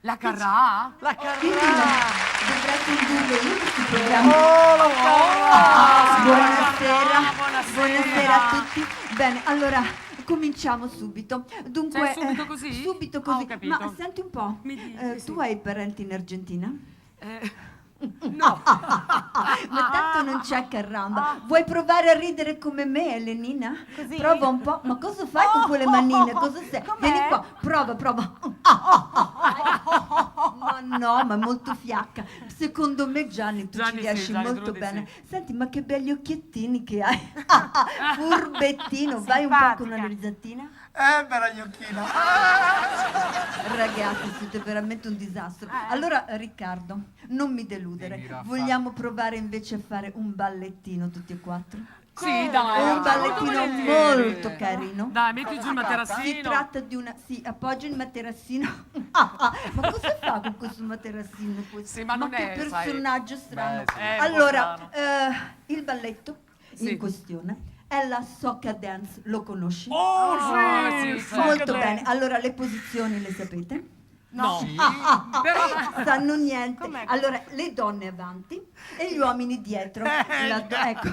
La Carrà? La Quindi Carrà! dovrei condurre io questo programma. Oh, la Carrà! Buonasera. Buonasera a tutti. Bene, allora cominciamo subito. Dunque, Cioè, subito così? Subito Ah, così. ho capito. Ma senti un po'. Mi dici, tu sì. hai parenti in Argentina? No. Ma tanto non c'è caramba. Vuoi provare a ridere come me, Elenina? Così? Prova un po'. Ma cosa fai con quelle manine? Cosa sei? Com'è? Vieni qua, prova. Ma no, ma è molto fiacca. Secondo me, Gianni, tu Gianni ci sì, riesci Gianni, molto Trudi bene. sì. Senti, ma che belli occhiettini che hai. Furbettino. Vai un po' con Simpatica. una risatina. Bella gnocchina! Ragazzi, siete veramente un disastro. Allora, Riccardo, non mi deludere. Dimmi, Raffa. Vogliamo provare invece a fare un ballettino tutti e quattro? Sì, dai. Un ballettino volentieri. molto carino. Dai, metti giù il Si materassino. tratta di una... Sì, appoggio il materassino. Ma cosa fa con questo materassino? Questo? Sì, ma non che è, sai. personaggio strano. Beh, sì. È un po' Allora, strano. il balletto Sì. in questione è la Soca Dance. Lo conosci? Oh, sì, sì! sì. Molto bene. Allora, le posizioni le sapete? No. Sì. Però Sanno niente. Com'è? Allora, le donne avanti e gli uomini dietro. Ecco,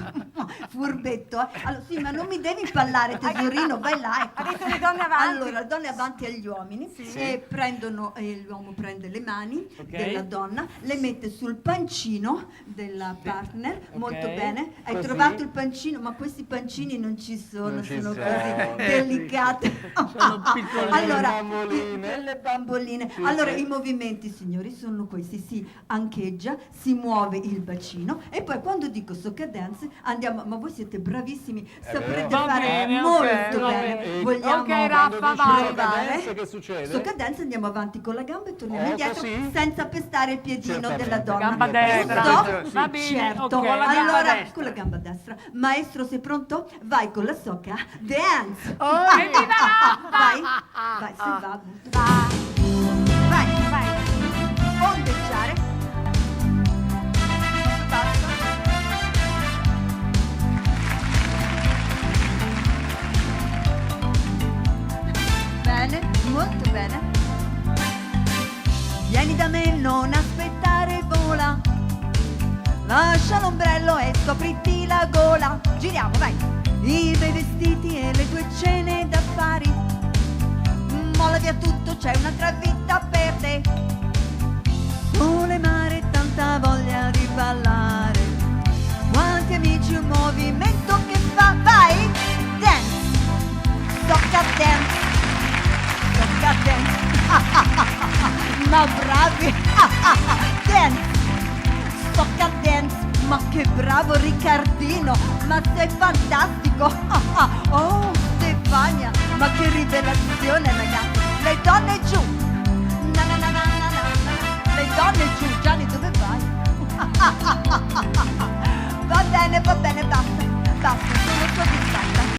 furbetto. Allora, sì, ma non mi devi parlare, tesorino, vai là. Ecco. Ha detto le donne avanti. Allora, le donne avanti agli uomini e prendono, l'uomo prende le mani della donna, le mette sul pancino della partner, molto bene. Hai Così? trovato il pancino, ma questi pancini non ci sono, Non ci sono sono. così delicate. Sono piccoline Allora, bamboline. delle bamboline. Sì, Allora, sì. i movimenti, signori, sono questi. Si ancheggia, si muove il bacino e poi quando dico soca dance andiamo, ma voi siete bravissimi, saprete Va fare bene, molto ok, va bene. bene. Vogliamo Ok, Raffa, Quando vai. dici provare? dance, che succede? Soca dance, andiamo avanti con la gamba e torniamo indietro così? senza pestare il piedino Certamente. della donna. Gamba destra. Giusto? Va bene, Certo. ok, con la gamba Allora, destra. con la gamba destra. Maestro, sei pronto? Vai con la soca dance. Evviva Raffa! Vai, se va. Vai. Ondeggiare. Basta. Bene, molto bene. Vieni da me, non aspettare, vola. Lascia l'ombrello e scopriti la gola. Giriamo, vai. I bei vestiti e le tue cene d'affari. Molla via tutto, c'è un'altra vita per te. Sole, mare, tanta voglia di ballare. Quanti amici, un movimento che fa. Vai! Dance! Tocca dance! Tocca dance! Ma bravi! Dance! Tocca dance! Ma che bravo Riccardino! Ma sei fantastico! Oh Stefania! Ma che rivelazione ragazzi! Le donne giù! Na na na na na na na. Le donne giù! Gianni dove vai? Va bene,